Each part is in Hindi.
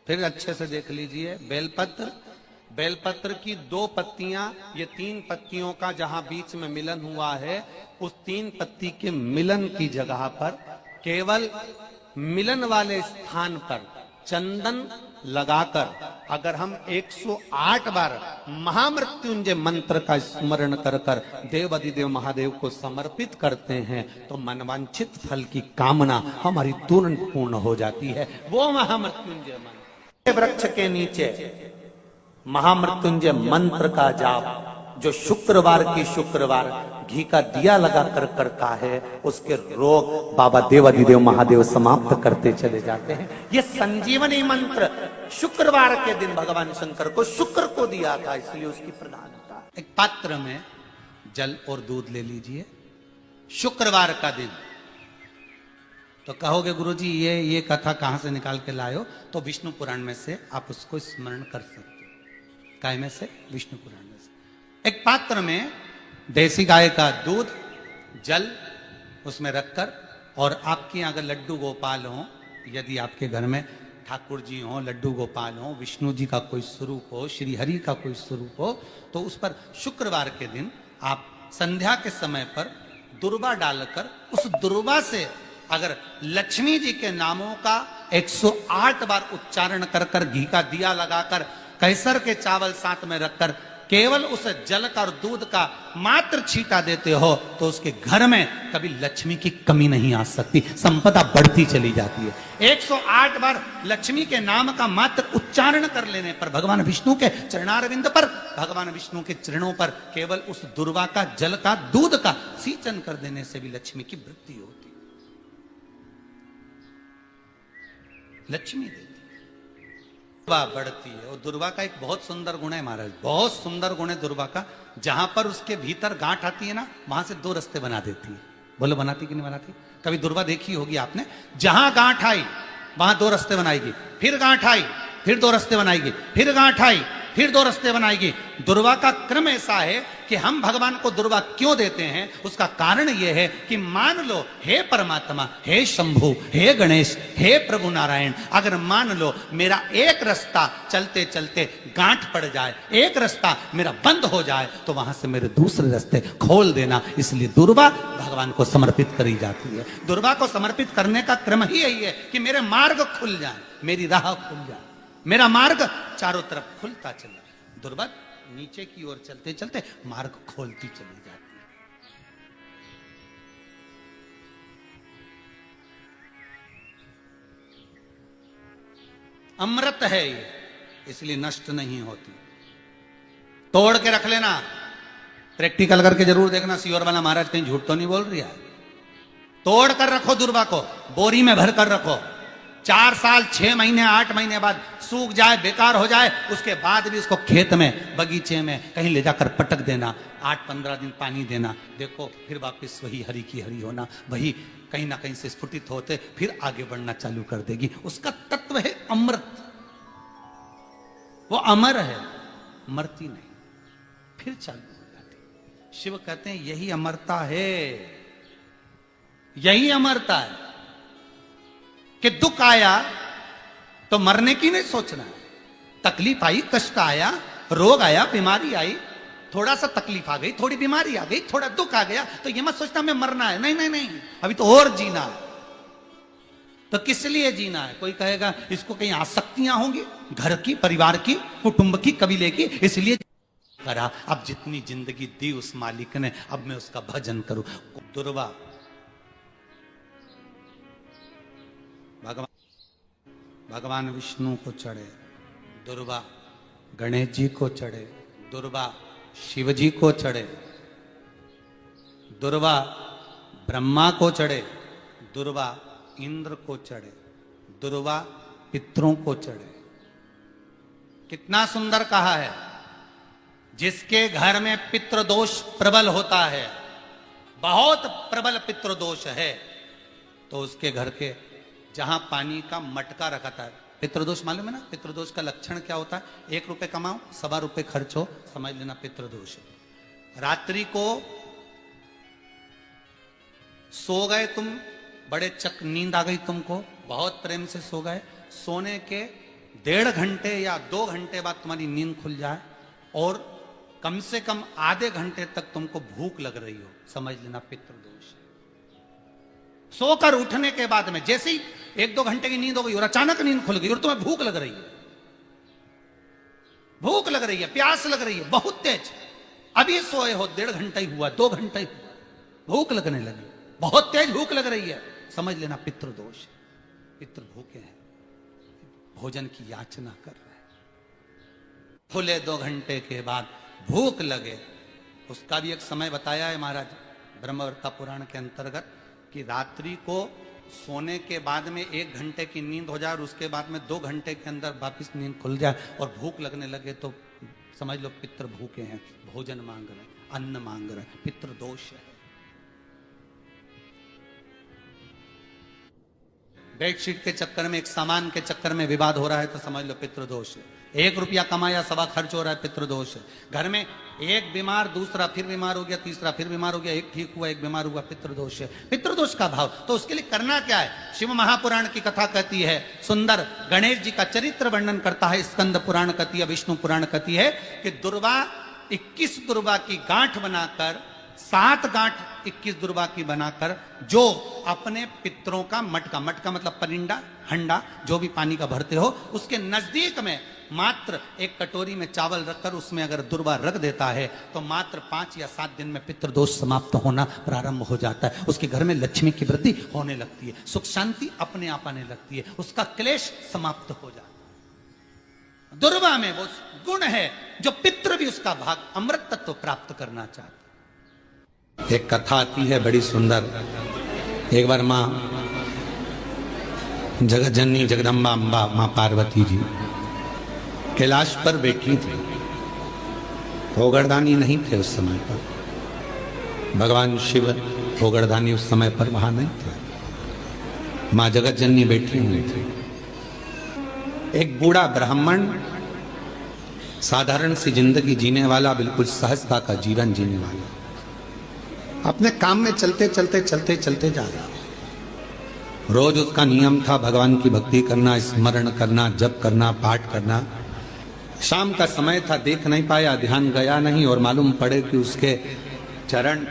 फिर अच्छे से देख लीजिए, बेलपत्र, बेलपत्र की 2 पत्तियां, ये 3 पत्तियों का जहां बीच में मिलन हुआ है, उस 3 पत्ती के मिलन की जगह पर केवल मिलन वाले स्थान पर चंदन लगाकर अगर हम 108 बार महामृत्युंजय मंत्र का स्मरण कर कर देव अधिदेव महादेव को समर्पित करते हैं तो मनवांछित फल की कामना हमारी तुरंत पूर्ण हो जाती है। वो महामृत्युंजय मंत्र, वृक्ष के नीचे महामृत्युंजय मंत्र का जाप जो शुक्रवार की शुक्रवार घी का दिया लगा कर करता है, उसके रोग बाबा देवाधिदेव महादेव समाप्त करते चले जाते हैं। ये संजीवनी मंत्र शुक्रवार के दिन भगवान शंकर को शुक्र को दिया था, इसलिए उसकी प्रधानता। एक पात्र में जल और दूध ले लीजिए, शुक्रवार का दिन। तो कहोगे गुरुजी ये कथा कहां से निकाल के लाए हो? तो विष्णु पुराण में से आप उसको स्मरण कर सकते हो। काय में से? विष्णु पुराण में से। एक पात्र में देसी गाय का दूध, जल उसमें रखकर, और आपके अगर लड्डू गोपाल हो, यदि आपके घर में ठाकुर जी हो, लड्डू गोपाल हो, विष्णु जी का कोई स्वरूप हो, श्री हरि का कोई स्वरूप हो, तो उस पर शुक्रवार के दिन आप संध्या के समय पर दुर्वा डालकर उस दुर्वा से अगर लक्ष्मी जी के नामों का 108 बार उच्चारण कर कर घी का दिया लगाकर कैसर के चावल साथ में रखकर केवल उस जल का और दूध का मात्र छींटा देते हो तो उसके घर में कभी लक्ष्मी की कमी नहीं आ सकती, संपदा बढ़ती चली जाती है। 108 बार लक्ष्मी के नाम का मात्र उच्चारण कर लेने पर भगवान विष्णु के चरणारविंद पर, भगवान विष्णु के चरणों पर केवल उस दुर्वा का जल का दूध का सींचन कर देने से भी लक्ष्मी की वृद्धि होती, लक्ष्मी देती, बढ़ती है। और दुर्वा का एक बहुत सुंदर गुण है महाराज, बहुत सुंदर गुण है दुर्वा का। जहां पर उसके भीतर गांठ आती है ना, वहां से 2 रास्ते बना देती है। बोलो बनाती कि नहीं बनाती? कभी दुर्वा देखी होगी आपने। जहां गांठ आई वहां 2 रास्ते बनाएगी, फिर गांठ आई फिर 2 रास्ते बनाएगी, फिर गांठ आई फिर 2 रास्ते बनाएगी। दुर्वा का क्रम ऐसा है कि हम भगवान को दुर्वा क्यों देते हैं, उसका कारण यह है कि मान लो हे परमात्मा, हे शंभु, हे गणेश, हे प्रभु नारायण, अगर मान लो मेरा एक रास्ता चलते चलते गांठ पड़ जाए, एक रास्ता मेरा बंद हो जाए, तो वहां से मेरे दूसरे रास्ते खोल देना। इसलिए दुर्वा भगवान को समर्पित करी जाती है। दुर्वा को समर्पित करने का क्रम ही यही है कि मेरे मार्ग खुल जाए, मेरी राह खुल जाए, मेरा मार्ग चारों तरफ खुलता चले। दुर्वा नीचे की ओर चलते चलते मार्ग खोलती चली जाती है। अमृत है ये, इसलिए नष्ट नहीं होती। तोड़ के रख लेना, प्रैक्टिकल करके जरूर देखना, सियोर वाला महाराज कहीं झूठ तो नहीं बोल रही है। तोड़ कर रखो दुर्वा को, बोरी में भर कर रखो। 4 साल 6 महीने 8 महीने बाद सूख जाए, बेकार हो जाए, उसके बाद भी उसको खेत में, बगीचे में कहीं ले जाकर पटक देना, 8-15 दिन पानी देना, देखो फिर वापस वही हरी की हरी होना, वही कहीं ना कहीं से स्फुटित होते फिर आगे बढ़ना चालू कर देगी। उसका तत्व है अमृत, वो अमर है, मरती नहीं, फिर चालू हो जाती। शिव कहते हैं यही अमरता है, यही अमरता है कि दुख आया तो मरने की नहीं सोचना है। तकलीफ आई, कष्ट आया, रोग आया, बीमारी आई, थोड़ा सा तकलीफ आ गई, थोड़ी बीमारी आ गई, थोड़ा दुख आ गया, तो ये मत सोचना मैं मरना है। नहीं नहीं नहीं, अभी तो और जीना है। तो किस लिए जीना है? कोई कहेगा इसको कहीं आसक्तियां होंगी, घर की, परिवार की, कुटुंब की, कबीले की, इसलिए करा। अब जितनी जिंदगी दी उस मालिक ने, अब मैं उसका भजन करूं। दुर्वा भगवान विष्णु को चढ़े, दुर्वा गणेश जी को चढ़े, दुर्वा शिव जी को चढ़े, दुर्वा ब्रह्मा को चढ़े, दुर्वा इंद्र को चढ़े, दुर्वा पितरों को चढ़े। कितना सुंदर कहा है। जिसके घर में पितृदोष प्रबल होता है, बहुत प्रबल पितृदोष है, तो उसके घर के जहां पानी का मटका रखा था, पितृदोष मालूम है ना? पितृदोष का लक्षण क्या होता है? 1 रुपए कमाओ, 1.25 रुपए खर्च हो, समझ लेना पितृदोष। रात्रि को सो गए तुम, बड़े नींद आ गई तुमको, बहुत प्रेम से सो गए, सोने के 1.5 घंटे या 2 घंटे बाद तुम्हारी नींद खुल जाए और कम से कम आधे घंटे तक तुमको भूख लग रही हो, समझ लेना पितृदोष है। सोकर उठने के बाद में जैसे ही 1-2 घंटे की नींद हो गई और अचानक नींद खुल गई और तुम्हें भूख लग रही है, भूख लग रही है, प्यास लग रही है बहुत तेज, अभी सोए हो 1.5 घंटा ही हुआ, 2 घंटा ही हुआ, भूख लगने लगी, बहुत तेज भूख लग रही है, समझ लेना पितृदोष है। पितृ भूखे हैं, भोजन की याचना कर रहे हैं, खुले 2 घंटे के बाद भूख लगे, उसका भी एक समय बताया है महाराज ब्रह्मवर्ता पुराण के अंतर्गत कि रात्रि को सोने के बाद में 1 घंटे की नींद हो जाए और उसके बाद में 2 घंटे के अंदर वापिस नींद खुल जाए और भूख लगने लगे तो समझ लो पितृ भूखे हैं, भोजन मांग रहे हैं, अन्न मांग रहे हैं, पितृ दोष है। बेडशीट के चक्कर में, एक सामान के चक्कर में विवाद हो रहा है तो समझ लो पितृदोष है। 1 रुपया कमाया 1.25 खर्च हो रहा है, पितृदोष है। घर में एक बीमार, दूसरा फिर बीमार हो गया, तीसरा फिर बीमार हो गया, एक ठीक हुआ, एक बीमार हुआ, पितृदोष है। पितृदोष का भाव तो उसके लिए करना क्या है? शिव महापुराण की कथा कहती है सुंदर, गणेश जी का चरित्र वर्णन करता है स्कंद पुराण कहती है, विष्णु पुराण कहती है कि दुर्वा 21 दुर्वा की गांठ बनाकर, 7 गांठ 21 दुर्वा की बनाकर जो अपने पितरों का मटका, मटका मतलब परिंडा, हंडा जो भी पानी का भरते हो, उसके नजदीक में मात्र एक कटोरी में चावल रखकर उसमें अगर दुर्वा रख देता है तो मात्र 5 या 7 दिन में पितृदोष समाप्त होना प्रारंभ हो जाता है। उसके घर में लक्ष्मी की वृद्धि होने लगती है, सुख शांति अपने आप आने लगती है, उसका क्लेश समाप्त हो जाता है। दुर्वा में वो गुण है जो पितृ भी उसका भाग अमृत तत्व प्राप्त करना चाहता है। एक कथा आती है बड़ी सुंदर। एक बार मां जगत जननी जगदम्बा अम्बा मां पार्वती जी कैलाश पर बैठी थी। भोगरदानी नहीं थे उस समय पर, भगवान शिव भोगरदानी उस समय पर वहां नहीं थे। मां जगत जननी बैठी हुई थी। एक बूढ़ा ब्राह्मण, साधारण सी जिंदगी जीने वाला, बिल्कुल सहजता का जीवन जीने वाला, अपने काम में चलते चलते चलते चलते जा रहा। रोज उसका नियम था भगवान की भक्ति करना, स्मरण करना, जप करना, पाठ करना। शाम का समय था, देख नहीं पाया, ध्यान गया नहीं और मालूम पड़े कि उसके चरण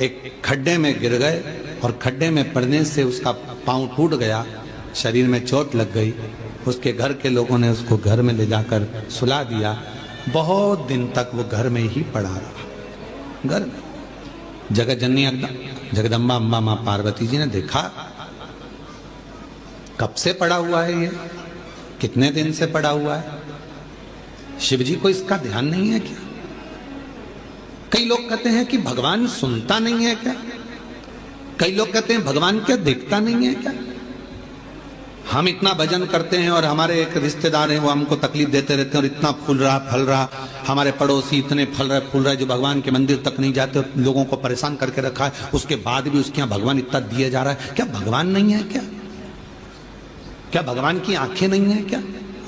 एक खड्डे में गिर गए और खड्डे में पड़ने से उसका पांव टूट गया, शरीर में चोट लग गई। उसके घर के लोगों ने उसको घर में ले जाकर सुला दिया। बहुत दिन तक वो घर में ही पड़ा रहा। घर में जगत जननी जगदम्बा अम्बा मां पार्वती जी ने देखा कब से पड़ा हुआ है ये, कितने दिन से पड़ा हुआ है, शिव जी को इसका ध्यान नहीं है क्या? कई लोग कहते हैं कि भगवान सुनता नहीं है क्या? कई लोग कहते हैं भगवान क्या देखता नहीं है क्या? हम इतना भजन करते हैं और हमारे एक रिश्तेदार हैं वो हमको तकलीफ देते रहते हैं और इतना फूल रहा फल रहा, हमारे पड़ोसी इतने फल रहे फूल रहे जो भगवान के मंदिर तक नहीं जाते, लोगों को परेशान करके रखा है, उसके बाद भी उसके यहाँ भगवान इतना दिए जा रहा है। क्या भगवान नहीं है क्या? क्या भगवान की आंखें नहीं है क्या?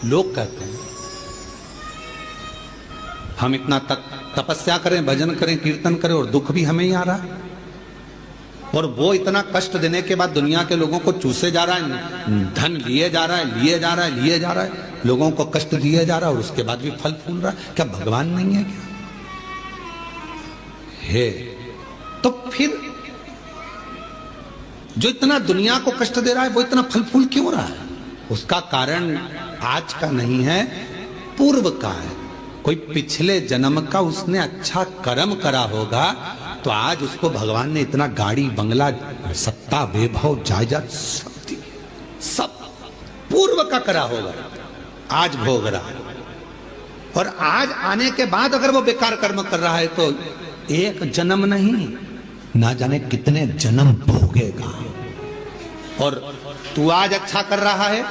लोग कहते हैं। हम इतना तपस्या करें, भजन करें, कीर्तन करें और दुख भी हमें ही आ रहा है, और वो इतना कष्ट देने के बाद दुनिया के लोगों को चूसे जा रहा है, धन लिए जा रहा है, लिए जा रहा है, लिए जा रहा है, लोगों को कष्ट दिए जा रहा है और उसके बाद भी फल फूल रहा है। क्या भगवान नहीं है क्या? है तो फिर जो इतना दुनिया को कष्ट दे रहा है वो इतना फल फूल क्यों रहा है? उसका कारण आज का नहीं है, पूर्व का है। कोई पिछले जन्म का उसने अच्छा कर्म करा होगा तो आज उसको भगवान ने इतना गाड़ी बंगला सत्ता वैभव जायदाद सब पूर्व का करा होगा, आज भोग रहा। और आज आने के बाद अगर वो बेकार कर्म कर रहा है तो एक जन्म नहीं, ना जाने कितने जन्म भोगेगा। और तू आज अच्छा कर रहा है,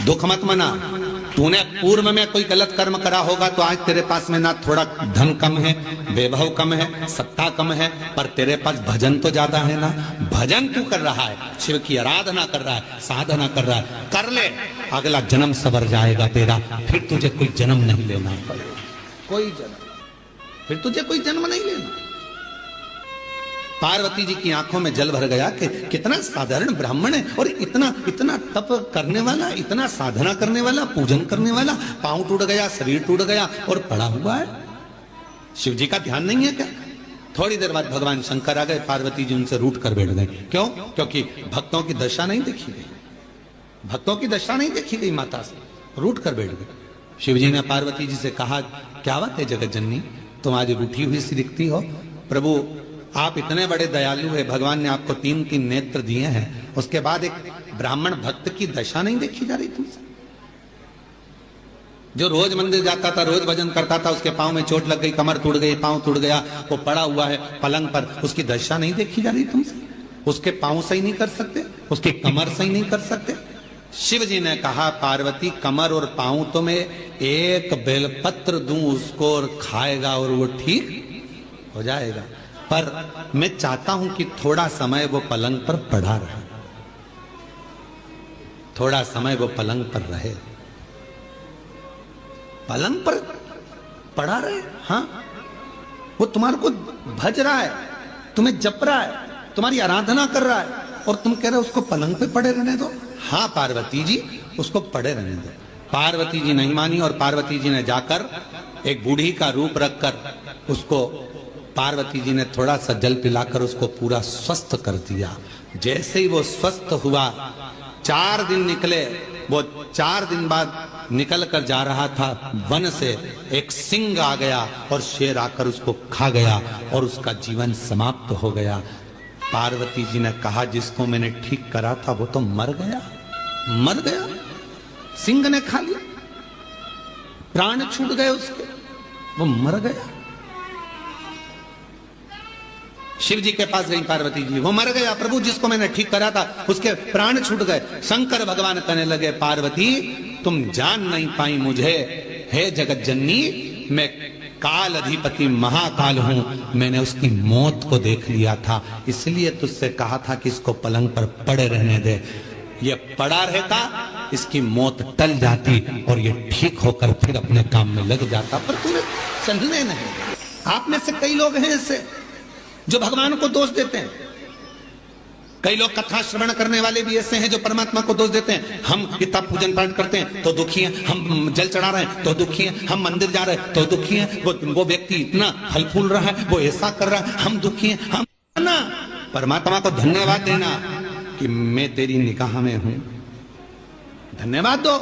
दुख मत मना। तूने पूर्व में कोई गलत कर्म करा होगा तो आज तेरे पास में ना थोड़ा धन कम है, वैभव कम है, सत्ता कम है, पर तेरे पास भजन तो ज्यादा है ना। भजन तू कर रहा है, शिव की आराधना कर रहा है, साधना कर रहा है, कर ले, अगला जन्म सवर जाएगा तेरा। फिर तुझे कोई जन्म नहीं लेना पड़ेगा, कोई जन्म, फिर तुझे कोई जन्म नहीं लेना। पार्वती जी की आंखों में जल भर गया कि कितना साधारण ब्राह्मण है और इतना इतना तप करने वाला, इतना साधना करने वाला, पूजन करने वाला, पांव टूट गया, शरीर टूट गया और पड़ा हुआ है। शिव जी का ध्यान नहीं है क्या? थोड़ी देर बाद भगवान शंकर आ गए, पार्वती जी उनसे रूठ कर बैठ गए। क्यों? क्योंकि भक्तों की दशा नहीं देखी गई, भक्तों की दशा नहीं देखी गई, माता से रूठ कर बैठ गए। शिव जी ने पार्वती जी से कहा, क्या बात है जगत जननी, तुम आज रूठी हुई सी दिखती हो? प्रभु आप इतने बड़े दयालु है, भगवान ने आपको 3-3 नेत्र दिए हैं, उसके बाद एक ब्राह्मण भक्त की दशा नहीं देखी जा रही तुमसे? जो रोज मंदिर जाता था, रोज भजन करता था, उसके पांव में चोट लग गई, कमर टूट गई, पांव टूट गया, वो पड़ा हुआ है पलंग पर, उसकी दशा नहीं देखी जा रही तुमसे? उसके पांव सही नहीं कर सकते, उसकी कमर सही नहीं कर सकते? शिव जी ने कहा, पार्वती कमर और पांव तो मैं एक बेलपत्र दूं उसको और खाएगा और वो ठीक हो जाएगा, पर मैं चाहता हूं कि थोड़ा समय वो पलंग पर पड़ा रहे, थोड़ा समय वो पलंग पर रहे, पलंग पर पड़ा रहे। हाँ, वो तुम्हारे को भज रहा है, तुम्हें जप रहा है, तुम्हारी आराधना कर रहा है, और तुम कह रहे हो उसको पलंग पे पड़े रहने दो। हाँ पार्वती जी, उसको पड़े रहने दो। पार्वती जी नहीं मानी और पार्वती जी ने जाकर एक बूढ़ी का रूप रखकर उसको, पार्वती जी ने थोड़ा सा जल पिलाकर उसको पूरा स्वस्थ कर दिया। जैसे ही वो स्वस्थ हुआ, 4 दिन निकले, वो 4 दिन बाद निकल कर जा रहा था, वन से एक सिंह आ गया और शेर आकर उसको खा गया और उसका जीवन समाप्त हो गया। पार्वती जी ने कहा, जिसको मैंने ठीक करा था वो तो मर गया, मर गया, सिंह ने खा लिया, प्राण छूट गए उसके, वो मर गया। शिव जी के पास गई पार्वती जी, वो मर गया प्रभु, जिसको मैंने ठीक करा था उसके प्राण छूट गए। शंकर भगवान कहने लगे, पार्वती तुम जान नहीं पाई मुझे, हे जगत जननी, मैं काल अधिपति महाकाल हूं, मैंने उसकी मौत को देख लिया था, इसलिए तुझसे कहा था कि इसको पलंग पर पड़े रहने दे। ये पड़ा रहता, इसकी मौत टल जाती और ये ठीक होकर फिर अपने काम में लग जाता, पर तुम्हें चलने नहीं। आप में से कई लोग हैं ऐसे जो भगवान को दोष देते हैं, कई लोग कथा श्रवण करने वाले भी ऐसे हैं जो परमात्मा को दोष देते हैं। हम इतना पूजन पाठ करते हैं तो दुखी हैं, हम जल चढ़ा रहे हैं तो दुखी हैं, हम मंदिर जा रहे हैं तो दुखी हैं, वो व्यक्ति इतना फल फूल रहा है, वो ऐसा कर रहा है, हम दुखी हैं। हम ना परमात्मा को धन्यवाद देना कि मैं तेरी निगाह में हूं, धन्यवाद दो।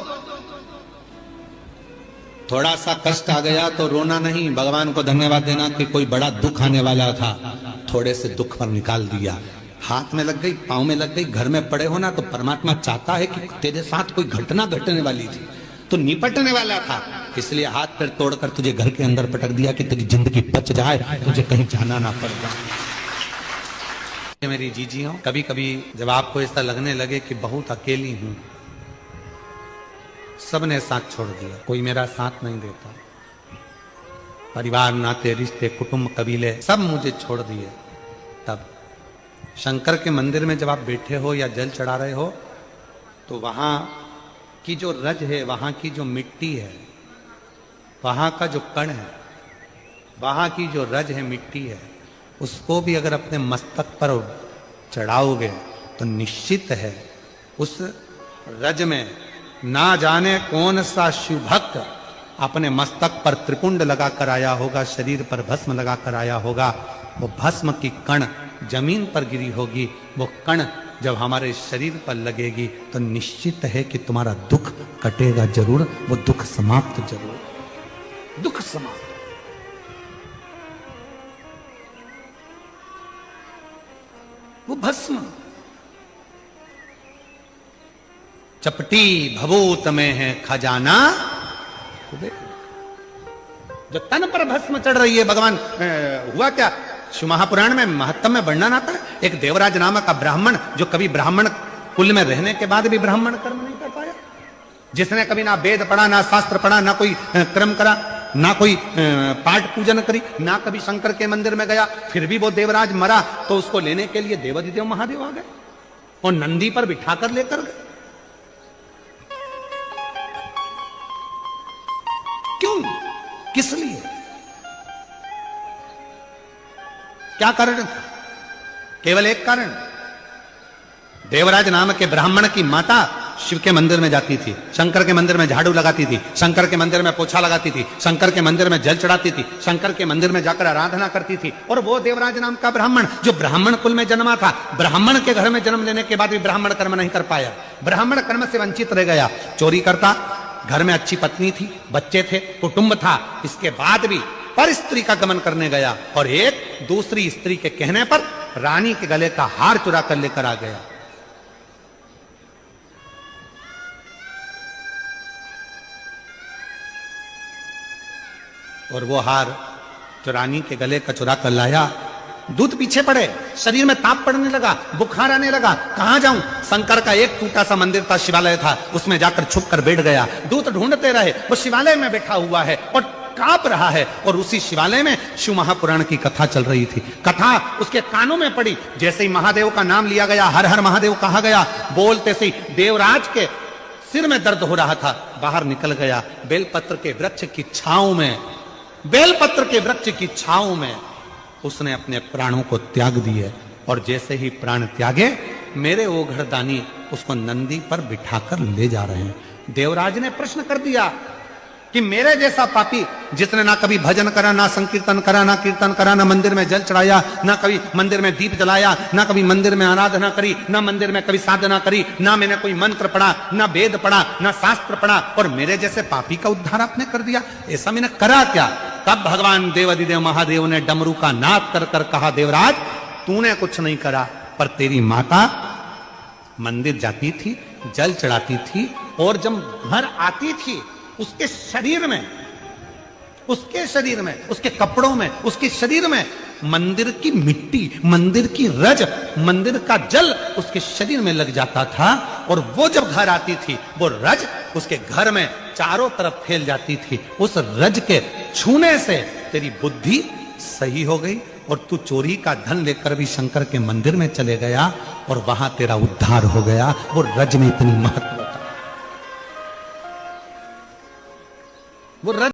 थोड़ा सा कष्ट आ गया तो रोना नहीं, भगवान को धन्यवाद देना कि कोई बड़ा दुख आने वाला था, थोड़े से दुख पर निकाल दिया। हाथ में लग गई, पांव में लग गई, घर में पड़े हो ना, तो परमात्मा चाहता है कि तेरे साथ कोई घटना घटने वाली थी, तो निपटने वाला था, इसलिए हाथ पैर तोड़कर तुझे घर के अंदर पटक दिया कि तेरी जिंदगी बच जाए, तुझे कहीं जाना ना पड़ जाए। मेरी जीजी हो, कभी कभी जब आपको ऐसा लगने लगे कि बहुत अकेली हूं, सबने साथ छोड़ दिया, कोई मेरा साथ नहीं देता, परिवार नाते रिश्ते कुटुंब कबीले सब मुझे छोड़ दिए, तब शंकर के मंदिर में जब आप बैठे हो या जल चढ़ा रहे हो, तो वहां की जो रज है, वहां की जो मिट्टी है, वहां का जो कण है, वहां की जो रज है, मिट्टी है, उसको भी अगर अपने मस्तक पर चढ़ाओगे तो निश्चित है उस रज में ना जाने कौन सा शिव भक्त अपने मस्तक पर त्रिपुंड लगाकर आया होगा, शरीर पर भस्म लगाकर आया होगा, वो भस्म की कण जमीन पर गिरी होगी, वो कण जब हमारे शरीर पर लगेगी तो निश्चित है कि तुम्हारा दुख कटेगा जरूर, वो दुख समाप्त जरूर, दुख समाप्त। वो भस्म चपटी भभूत में है खजाना, जो तन पर भस्म चढ़ रही है। भगवान हुआ क्या, शिव महापुराण में महत्तम में वर्णन आता है, एक देवराज नामक का ब्राह्मण, जो कभी ब्राह्मण कुल में रहने के बाद भी ब्राह्मण कर्म नहीं कर पाया, जिसने कभी ना वेद पढ़ा, ना शास्त्र पढ़ा, ना कोई कर्म करा, ना कोई पाठ पूजन करी, ना कभी शंकर के मंदिर में गया, फिर भी वो देवराज मरा तो उसको लेने के लिए देवाधिदेव महादेव आ गए और नंदी पर बिठाकर लेकर गए। क्यों, किस लिए, क्या कारण था? केवल एक कारण, देवराज नाम के ब्राह्मण की माता शिव के मंदिर में जाती थी, शंकर के मंदिर में झाड़ू लगाती थी, शंकर के मंदिर में पोछा लगाती थी, शंकर के मंदिर में जल चढ़ाती थी, शंकर के मंदिर में जाकर आराधना करती थी। और वो देवराज नाम का ब्राह्मण जो ब्राह्मण कुल में जन्मा था, ब्राह्मण के घर में जन्म लेने के बाद भी ब्राह्मण कर्म नहीं कर पाया, ब्राह्मण कर्म से वंचित रह गया, चोरी करता, घर में अच्छी पत्नी थी, बच्चे थे, कुटुंब था, इसके बाद भी पर स्त्री का गमन करने गया और एक दूसरी स्त्री के कहने पर रानी के गले का हार चुरा कर लेकर आ गया। और वो हार जो रानी के गले का चुरा कर लाया, दूध पीछे पड़े, शरीर में ताप पड़ने लगा, बुखार आने लगा, कहां जाऊं। शंकर का एक टूटा सा मंदिर था, शिवालय था, उसमें जाकर छुप कर बैठ गया। दूत ढूंढते रहे, वो शिवालय में बैठा हुआ है और कांप रहा है। और उसी शिवालय में शिव महापुराण की कथा चल रही थी। कथा उसके कानों में पड़ी, जैसे ही महादेव का नाम लिया गया, हर हर महादेव कहा गया, बोलते से देवराज के सिर में दर्द हो रहा था, बाहर निकल गया। बेलपत्र के वृक्ष की छांव में, बेलपत्र के वृक्ष की छांव में उसने अपने प्राणों को त्याग दिए। और जैसे ही प्राण त्यागे, मेरे वो घरदानी उसको नंदी पर बिठाकर ले जा रहे हैं। देवराज ने प्रश्न कर दिया कि मेरे जैसा पापी, जिसने ना कभी भजन करा, ना संकीर्तन करा, ना कीर्तन करा, ना मंदिर में जल चढ़ाया, ना कभी मंदिर में दीप जलाया, ना कभी मंदिर में आराधना करी, ना मंदिर में कभी साधना करी, ना मैंने कोई मंत्र पढ़ा, ना वेद पढ़ा, ना शास्त्र पढ़ा, और मेरे जैसे पापी का उद्धार आपने कर दिया, ऐसा मैंने करा क्या? तब भगवान देवाधिदेव महादेव ने डमरू का नाद कर कर कहा, देवराज तूने कुछ नहीं करा, पर तेरी माता मंदिर जाती थी, जल चढ़ाती थी, और जब घर आती थी उसके शरीर में, उसके कपड़ों में, उसके शरीर में मंदिर की मिट्टी, मंदिर की रज, मंदिर का जल उसके शरीर में लग जाता था। और वो जब घर आती थी, वो रज उसके घर में चारों तरफ फैल जाती थी। उस रज के छूने से तेरी बुद्धि सही हो गई और तू चोरी का धन लेकर भी शंकर के मंदिर में चले गया और वहां तेरा उद्धार हो गया। वो रज में इतनी महत्व, वो रज